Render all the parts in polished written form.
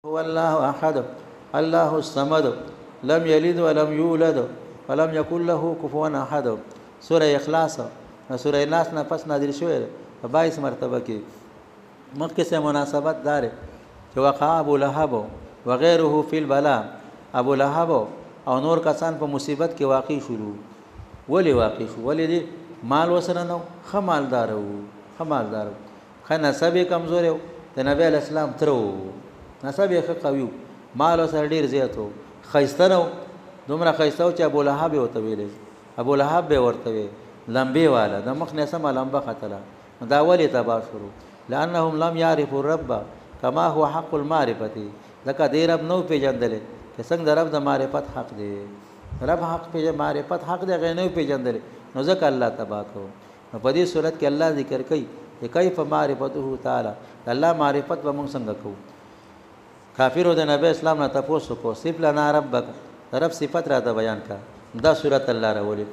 هو الله أحد الله الصمد لم يلد ولم يولد ولم يكن له كفوا أحد. سورة اخلاص سورة الناس نه پس نازل شوې په 22 مرتبه کې. مخکې سره مناسبت دار چې وقع ابو لهب وغيره فی البلاء، ابو لهب او نور کسان په مصیبت کې واقع شول. ولی واقع شو؟ ولی دي مال وسره نو، خمالدار وو، خمالدار خنه سبې کمزور وو. د نبی اسلام ترو نسب یې قوي، مال سره ډیر زیاتو، خیسته نو، دومره خیسته او چې ابو لهب وته ویلې، ابو لهب به ورته وی لمبي والا د مخ نه سم لمبه خطله. دا ولی تبا شروع لانهم لم يعرفوا الرب كما هو حق المعرفه. ځکه دې رب نو پیژندل چې څنګه رب د معرفت حق دی، رب حق په معرفت حق دی، غنو پیژندل نو ځکه الله تبا کو. په دې صورت کې الله ذکر کوي چې کیف معرفته تعالی، الله معرفت به موږ څنګه کوو. کافرو د نبی اسلام نه تاسو کو صف لنا ربک، رب صفت را ته بیان کا. دا سورۃ الله راولي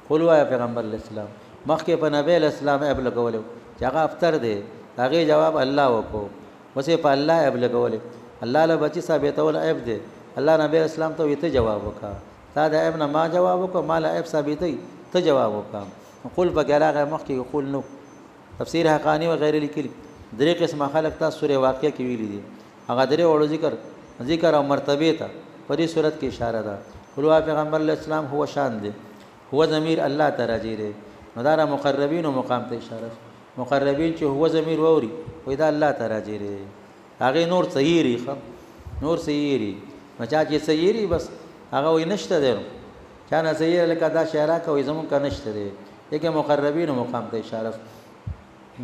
قول وایا پیغمبر اسلام مخکې په نبی اسلام اب لګولو چې هغه افتر دی، هغه جواب الله وکړو. وسه په الله اب لګولې، الله له بچی ثابتول عیب دی. الله نبی اسلام ته ویته جواب وکا، تا د عیب نه ما جواب وکا، ما له عیب ثابتې ته جواب وکا. قول په ګراغه مخکې قول نو تفسیر حقانی و غیر لیکلی درې قسمه خلق تاسو سورې واقعه کې ویلي دي. هغه درې وړو ذکر او مرتبه ته په دې صورت کې اشاره ده. قلوا پیغمبر اسلام هو شان دی، هو ضمیر الله ته راځي دی. نو دا مقربین او مقام ته اشاره. مقربین چې هو ضمیر ووري وای دا الله ته راځي دی. هغه نور صحیری خم نور صحیری مچا چې صحیری بس هغه وای نشته دی. چا نه صحیح لکه دا شعرا کوي زمون کا نشته دی. یکه مقربین او مقام ته اشاره.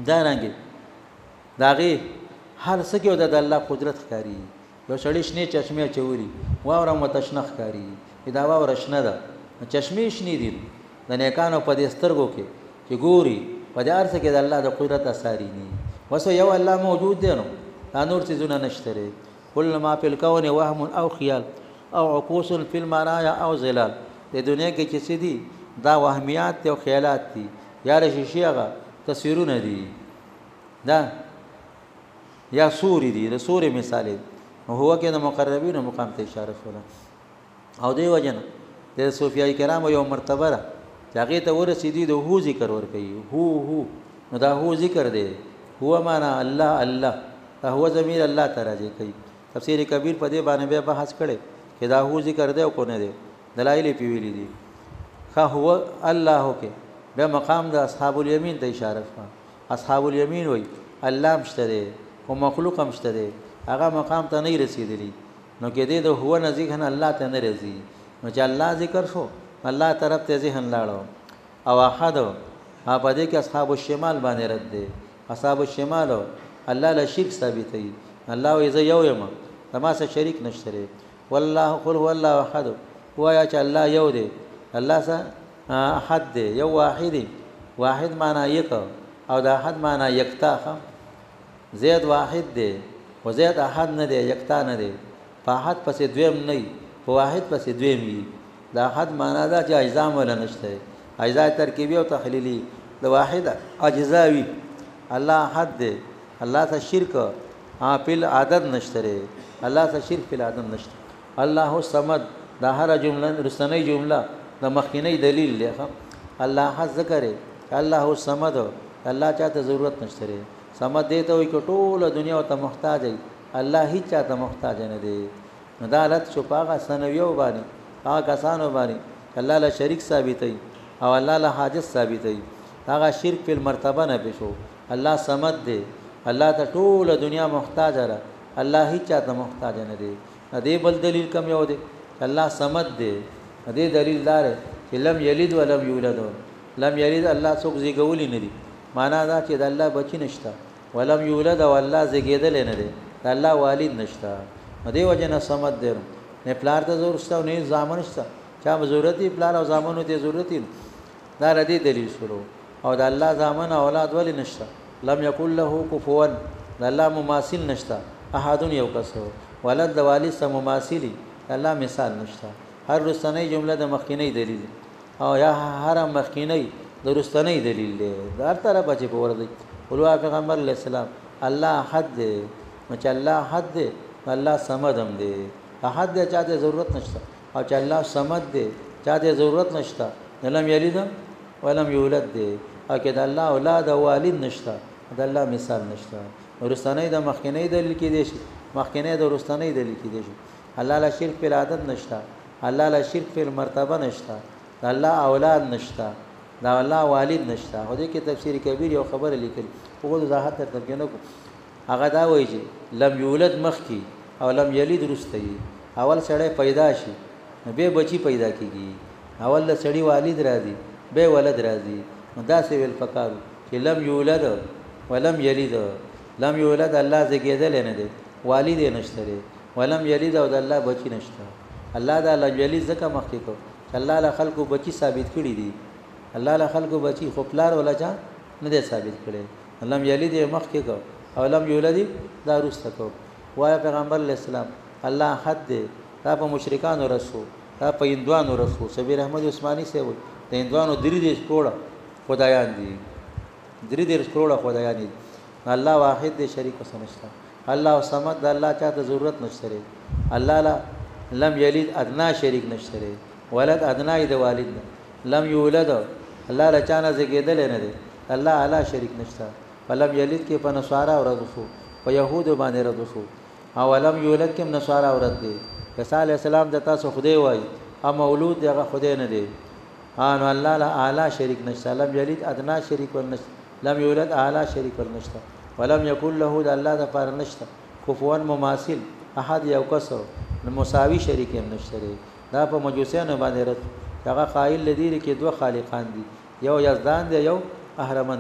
دا رنګي داغي هر څه کې د الله قدرت ښکاری. یو سړی شنه چشمه چوري واوره متشنخ ښکاری، دا واوره شنه ده، چشمه شنه دي د نیکانو په دې سترګو کې چې ګوري په دې ارڅ کې د الله د قدرت اثاري ني. وسو یو الله موجود دی، نو دا نور څه زونه نشته. کل ما فی الکون وهم او خیال او عکوس فی المرایا او ظلال. د دنیا کې چې څه دي دا وهمیات او خیالات دي، یا رشیشي هغه تصویرونه دي، دا یا سوري دي، د سوري مثال هو کې د مقربین مقام ته اشاره شوه. او دی وجنه د صوفیای کرام یو مرتبه را چې هغه ته ورسېدي د هو ذکر ور کوي. هو نو دا هو ذکر دی، هو معنا الله الله، دا هو ضمیر الله ته راځي کوي. تفسیر کبیر په دې باندې به بحث کړي چې دا هو ذکر دی او کو نه دی، دلایل پی ویلي دي. خا هو الله کې به مقام د اصحاب الیمین ته اشاره شوه. اصحاب الیمین وای الله مشته دی او مخلوق هم شته دی، هغه مقام ته نه رسیدلی. نو کې دې د هو نه ذکر الله ته نه رسي. نو چې الله ذکر شو الله طرف ته ذهن لاړو. او احد په دې کې اصحاب الشمال باندې رد دي. اصحاب الشمال الله له شرک ثابتوي. الله یې یو یم تما سره شریک نشته. والله قل هو الله احد، وایا چې الله یو دی، الله سره احد دی، یو واحد. واحد معنا یک او د احد معنا یکتا. زید واحد دی و زید احد نه دی، یکتا نه دی. په احد پسې دویم نه، په واحد پسې دویم وي. د احد معنا دا چې اجزا ولا نشته، اجزا ترکیبی او تحلیلی. د واحد اجزا وي. الله احد دی، الله ته شرک په عدد نشته، الله ته شرک په عدد نشته. الله الصمد دا هر جمله رسنی جمله د مخکینی دلیل دی. الله حد ذکر الله الصمد، الله چاته ضرورت نشته. صمد دی ته وي ټول دنیا ته محتاج دی، الله هیڅ چاته محتاج نه دی. عدالت شو پاغه سنویو باندې هغه کسانو باندې الله له شریک ثابتای او الله له حاجت ثابتای. هغه شرک په مرتبه نه پېښو. الله صمد دی، الله ته ټول دنیا محتاج را، الله هیڅ چاته محتاج نه دی. دې بل دلیل کم یو دی، الله صمد دی. دې دلیل دار چې لم یلد ولم یولد. لم یلد الله څوک زیږولی نه دی، معنا دا چې د الله بچی نشته. ولم یولد او الله زیږیدل نه دی، د الله والد نشته. دې وجنه صمد دی. نه پلار ته ضرورت شته نه زامن شته، چا ضرورت دی پلار او زامنو ته ضرورت دی. دا ردی دلیل شروع. او د الله زامن اولاد ولی نشته. لم یکن له کفوا، د الله مماثل نشته. احد یو کس ولد د والد سره مماثلی، الله مثال نشته. هر رستنی جمله د مخکینی دلیل او یا هر مخکینی د رستنی دلیل دی. د هر طرف چې په ور دی. ولوا پیغمبر علیہ السلام الله حد دی، چې الله حد دی الله صمد هم دی احد دی چاته ضرورت نشته او چې الله صمد دی چاته ضرورت نشته لم یلد ولم یولد دی او کې د الله اولاد او والد نشته د الله مثال نشته ورستنې د مخکینې دلیل کې دی شي مخکینې د ورستنې دلیل کې دی شي الله لا شرک په عادت نشته الله لا شرک په مرتبه نشته الله اولاد نشته دا الله والد نشته هو دې کې تفسیر کبیر یو خبره لیکل په وضاحت ترجمه کو هغه دا وایي چې لم یولد مخکی او لم یلد رستی اول سړی پیدا شي به بچی پیدا کیږي اول د سړی والد راځي به ولد راځي دا څه ویل پکار چې لم یولد ولم یلد لم یولد الله زګیدل نه دی والد نشته ولم یلد او د الله بچی نشته الله دا لم یلد زکه مخکې کو الله له خلقو بچی ثابت کړی دي الله له خلقو بچی خپلار ولا چا نه دی ثابت کړي لم یلد مخکې کو او لم یولد دا رسته کو وای پیغمبر اسلام الله حد دی دا په مشرکانو رسو دا په هندوانو رسو شبیر احمد عثماني سه وي د هندوانو درې دې کروڑه خدایان دي درې دې کروڑه خدایان دي الله واحد دی شریک وسنشتا الله صمد الله چاته ضرورت نشته الله لا لم یلد ادنا شریک نشته ولد ادنا د والد لم یولد الله لا چانه زګیدل نه دی الله اعلی شریک نشته ولم یلد کې په نصارا او رسو په يهود باندې رسو او ولم یولد کې نصارا او رد دی عیسی علی السلام د تاسو خدای وای ا مولود دغه خدای نه دی ان الله لا اعلی شریک نشته لم یلد ادنا شریک ورنشته لم یولد اعلی شریک ورنشته ولم یکن له د الله د پاره نشته کفوا مماثل احد یو کسو مساوی شریک هم نشته دا په مجوسیانو باندې رد هغه قائل لدی کې دوه خالقان دي یو یزدان دی یو اهرمن